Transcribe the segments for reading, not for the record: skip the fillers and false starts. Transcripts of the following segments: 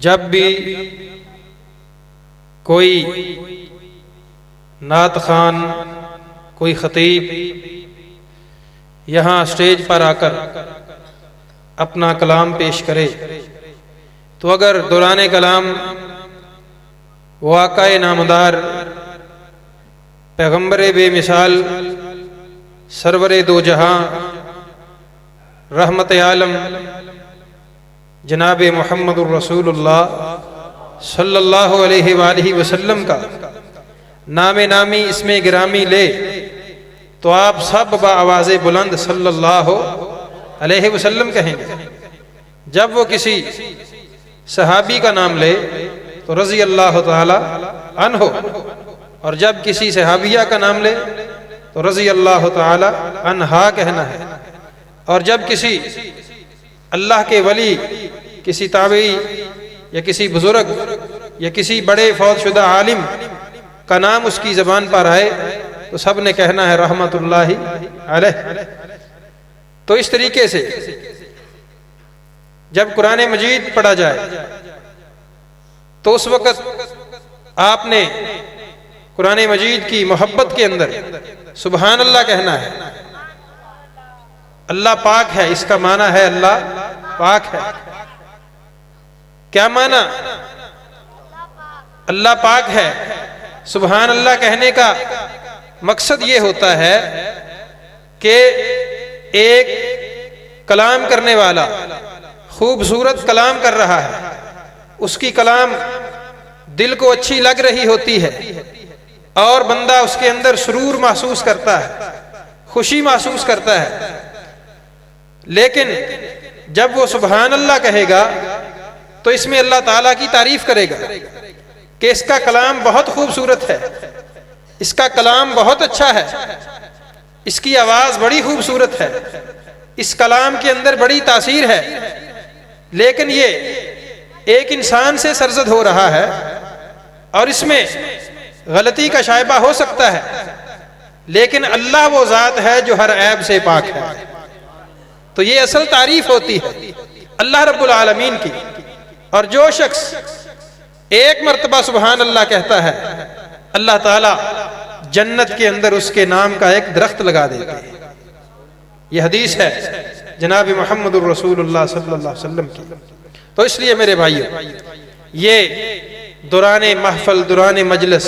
جب بھی کوئی نعت خوان، کوئی خطیب یہاں اسٹیج پر آ کر اپنا کلام پیش کرے تو اگر دوران کلام واقع نامدار پیغمبر بے مثال سرور دو جہاں رحمت عالم جناب محمد الرسول اللہ صلی اللہ علیہ وآلہ وسلم کا نام نامی اسم گرامی لے تو آپ سب بآواز بلند صلی اللہ علیہ وسلم کہیں گے۔ جب وہ کسی صحابی کا نام لے تو رضی اللہ تعالی عنہ، اور جب کسی صحابیہ کا نام لے تو رضی اللہ تعالی عنہا کہنا ہے، اور جب کسی اللہ کے ولی، کسی تابعی یا کسی بزرگ یا کسی بڑے فوت شدہ عالم کا نام اس کی زبان پر آئے تو سب نے کہنا ہے رحمت اللہ علیہ۔ تو اس طریقے سے جب قرآن مجید پڑھا جائے تو اس وقت آپ نے قرآن مجید کی محبت کے اندر سبحان اللہ کہنا ہے۔ اللہ پاک ہے، اس کا معنی ہے اللہ پاک ہے۔ کیا معنی؟ اللہ پاک ہے۔ سبحان اللہ کہنے کا مقصد یہ ہوتا ہے کہ ایک کلام کرنے والا خوبصورت کلام کر رہا ہے، اس کی کلام دل کو اچھی لگ رہی ہوتی ہے اور بندہ اس کے اندر سرور محسوس کرتا ہے، خوشی محسوس کرتا ہے، لیکن جب وہ سبحان اللہ کہے گا تو اس میں اللہ تعالیٰ کی تعریف کرے گا کہ اس کا کلام بہت خوبصورت ہے، اس کا کلام بہت اچھا ہے، اس کی آواز بڑی خوبصورت ہے، اس کلام کے اندر بڑی تاثیر ہے، لیکن یہ ایک انسان سے سرزد ہو رہا ہے اور اس میں غلطی کا شائبہ ہو سکتا ہے، لیکن اللہ وہ ذات ہے جو ہر عیب سے پاک ہے۔ تو یہ اصل تعریف ہوتی ہے اللہ رب العالمین کی، اور جو شخص ایک مرتبہ سبحان اللہ کہتا ہے اللہ تعالیٰ جنت کے اندر اس کے نام کا ایک درخت لگا دیتے ہیں۔ یہ حدیث ہے جناب محمد الرسول اللہ صلی اللہ علیہ وسلم کی۔ تو اس لیے میرے بھائیو، یہ دوران محفل، دوران مجلس،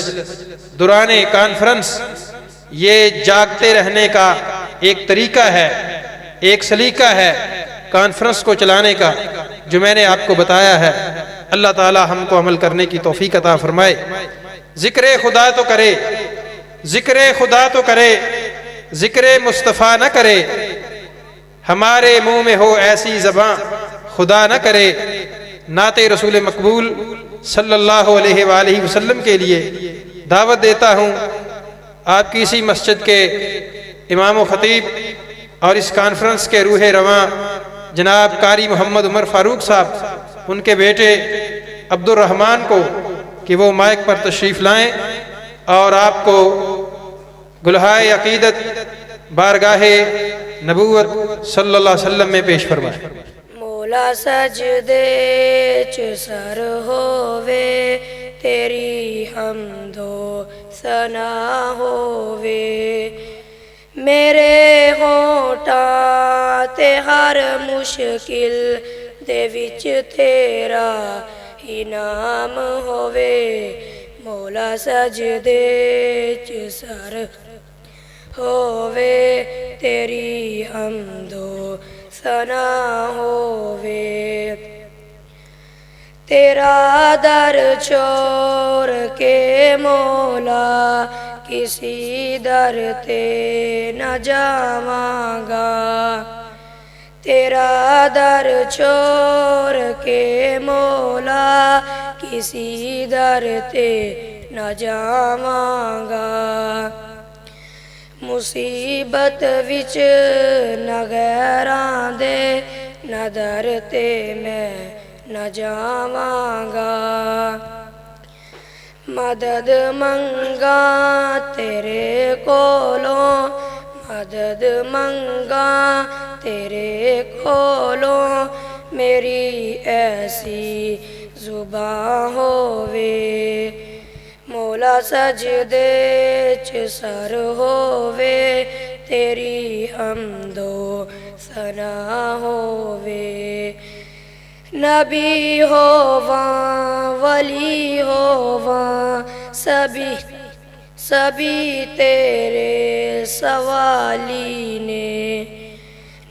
دوران کانفرنس، یہ جاگتے رہنے کا ایک طریقہ ہے، ایک سلیقہ ہے کانفرنس کو چلانے کا جو میں نے آپ کو بتایا ہے۔ اللہ تعالی ہم کو عمل کرنے کی توفیق عطا فرمائے۔ ذکر خدا تو کرے، ذکر خدا تو کرے، ذکر مصطفیٰ نہ کرے، ہمارے منہ میں ہو ایسی زباں خدا نہ کرے۔ نعت رسول مقبول صلی اللہ علیہ وآلہ وسلم کے لیے دعوت دیتا ہوں۔ آپ کی اسی مسجد کے امام و خطیب اور اس کانفرنس کے روح رواں جناب قاری محمد عمر فاروق صاحب، ان کے بیٹے عبد الرحمن کو کہ وہ مائک پر تشریف لائیں اور آپ کو گلہائے عقیدت بارگاہ نبوت صلی اللہ علیہ وسلم میں پیش فرمائیں۔ مولا سجدے چ سر ہووے، تیری حمد و ثنا ہووے، میرے ہونٹاں تے ہر مشکل دے وچ تیرا ہی نام ہووے۔ مولا سجدے چ سر ہووے، تیری حمد و ثنا ہووے، تیرا در چھوڑ کے مولا کسی در تے نہ جاواں گا، تیرا در چھوڑ کے مولا کسی در تے نہ جاواں گا، مصیبت وچ نہ غیراں دے نہ در تے میں نہ جاواں گا، مدد منگا تیرے کولوں، مدد منگا تیرے کولوں، میری ایسی زباں ہووے مولا سجدے چ سر ہووے تیری حمد و ثنا ہووے نبی ہوواں ولی ہوواں سبھی تیرے سوالی نے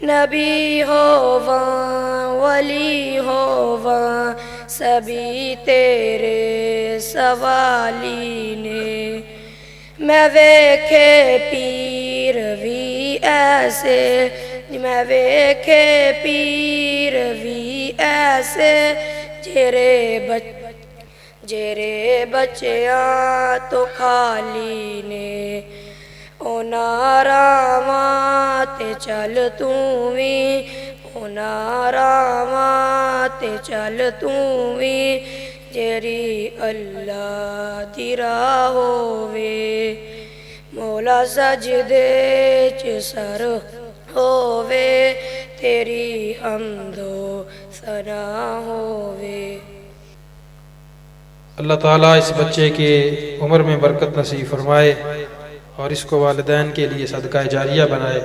نبی ہوواں ولی ہوواں سبھی تیرے سوالی نے میں ویکھے پیر بھی ایسے میں ویکھے پیر بھی ایسے جیرے بچیاں تو خالی نے اونا راواں تے چل توں وی اونا راواں تے چل توں وی جیری اللہ دی راہ ہووے مولا سجدے چ سر ہووے تیری حمد و ثنا ہووے۔ اللہ تعالیٰ اس بچے کے عمر میں برکت نصیب فرمائے اور اس کو والدین کے لیے صدقہ جاریہ بنائے۔